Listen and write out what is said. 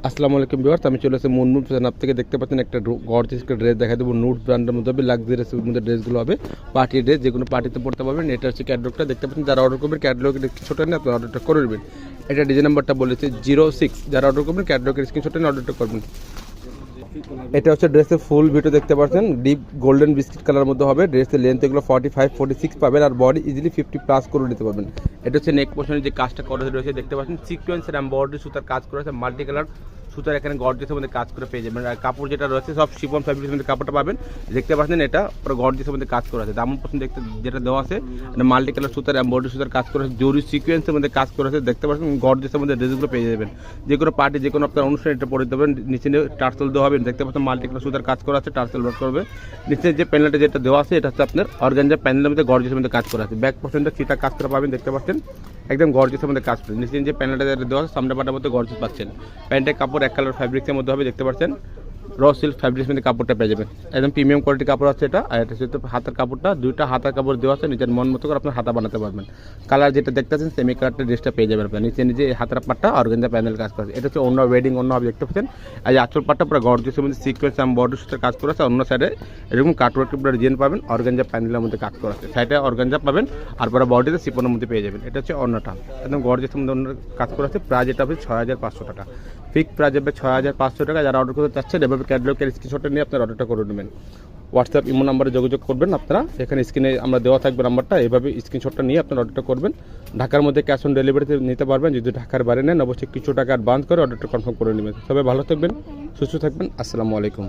আসসালামু আলাইকুম ভিউয়ার্স, আমি চলে এসেছি মুনমুন ফ্যাশন হাব থেকে। দেখতে পাচ্ছেন একটা গর্জিয়াস একটা ড্রেস দেখা দেবো। নুট ব্র্যান্ডের মধ্যে হবে, লাক্সারিয়াসের মধ্যে ড্রেসগুলো হবে। পার্টি ড্রেস, যে কোনো পার্টিতে পড়তে পারবেন। এটা হচ্ছে ক্যাটলগটা দেখতে পাচ্ছেন। যারা অর্ডার করবেন ক্যাটলগের স্ক্রিনশট নিয়ে আপনারা অর্ডারটা করে নেবেন। এটা ডিজাইন নাম্বারটা বলেছে 06। যারা অর্ডার করবেন ক্যাটলগের স্ক্রিনশট নিয়ে অর্ডারটা করবেন। এটা হচ্ছে ড্রেসের ফুল ভিডিও দেখতে পাচ্ছেন। ডিপ গোল্ডেন বিস্কিট কালার মধ্যে হবে। ড্রেসের লেন্থ এগুলো 45-46 পাবেন, আর বডি ইজিলি 50+ করে নিতে পারবেন। এটা হচ্ছে নেক পোর্শনে যে কাজটা করা রয়েছে দেখতে পাচ্ছেন। সিকোয়েন্সের এমব্রয়ডারি সুতার কাজ করা আছে, মাল্টি কালার সুতার এখানে গর্জিয়াসের মধ্যে কাজ করে পেয়ে যাবেন। আর কাপড় যেটা রয়েছে সব শিফন ফ্যাব্রিকের মধ্যে কাপড়টা পাবেন। দেখতে পাচ্ছেন এটা পুরো গর্জিয়াসের মধ্যে কাজ করা আছে। দামন পোর্শন দেখতে যেটা দেওয়া আছে, এটা মাল্টি কালার সুতার এমব্রয়ডারি সুতার কাজ করা আছে, জরি সিকোয়েন্সের মধ্যে কাজ করা আছে। দেখতে পাচ্ছেন গর্জিয়াসের মধ্যে ড্রেসগুলো পেয়ে যাবেন। যে কোনো পার্টি, যে কোনো আপনার অনুষ্ঠানে এটা পরে দেবেন। নিচে টার্সেল দেওয়া হবে। দেখতে পাচ্ছেন মাল্টি কালার সুতার কাজ করা আছে, টার্সেল ওয়ার্ক করবে। নিচে যে প্যানেলটা যেটা দেওয়া আছে, এটা হচ্ছে আপনার অর্গানজা প্যানেলের মধ্যে গর্জিয়াসের মধ্যে কাজ করা আছে। ব্যাক পোর্শনটা সেটা কাজ করা পাবেন। দেখতে পাচ্ছেন একদম গর্জিয়াসের মধ্যে কাজ করে। নিচে যে প্যানেলটা দেওয়া আছে, সামনে পাটার মধ্যে গর্জিয়াস পাচ্ছেন। প্যান্টের কাপড় এক কালার ফ্যাব্রিক্সের মধ্যে হবে। দেখতে পাচ্ছেন র সিল্ক ফ্যাব্রিক্স মধ্যে কাপড়টা পেয়ে যাবেন। একদম প্রিমিয়াম কোয়ালিটি কাপড় আছে এটা। আর এটা হচ্ছে হাতার কাপড়টা, দুইটা হাতার কাপড় দেওয়া আছে। নিজের মন মতো করে আপনার হাতা বানাতে পারবেন। কালার যেটা দেখতেছেন সেমি কালারটা ড্রেসটা পেয়ে যাবেন আপনার। নিচে নিজে হাতার পাটটা অর্গানজা প্যানেল কাজ করা আছে। এটা হচ্ছে অন্য ওয়েডিং অন্য হবে। দেখতে পাচ্ছেন আর আঁচল পাটটা পুরো গর্জিয়াসের মধ্যে সিকোয়েন্স এবং বর্ডার সুতার কাজ করা আছে। অন্য সাইডে এরকম কাটওয়ার্কের পুরো ডিজাইন পাবেন। অর্গানজা প্যানেলের মধ্যে কাজ করা আছে। সাইডে অর্গানজা পাবেন, আর পুরো বডিতে সিপনের মধ্যে পেয়ে যাবেন। এটা হচ্ছে অন্যটা একদম গর্জিয়াসের মধ্যে অন্য কাজ করা আছে। প্রাইস এটা হবে 6500 টাকা। ফিক্স প্রাইস হবে 6500 টাকা। যারা অর্ডার করতে চাচ্ছেন এভাবে ক্যাটলগের স্ক্রিনশটটা নিয়ে আপনারা অর্ডারটা করে নেবেন। হোয়াটসঅ্যাপ ইমো নাম্বারে যোগাযোগ করবেন আপনারা। এখানে স্ক্রিনে আমরা দেওয়া থাকবে নাম্বারটা, এভাবে স্ক্রিনশটটা নিয়ে আপনারা অর্ডারটা করবেন। ঢাকার মধ্যে ক্যাশ অন ডেলিভারিতে নিতে পারবেন। যদি ঢাকার বাইরে নেন অবশ্যই কিছু টাকা অ্যাডভান্স করে অর্ডারটা কনফার্ম করে নেবেন। সবাই ভালো থাকবেন, সুস্থ থাকবেন। আসসালামু আলাইকুম।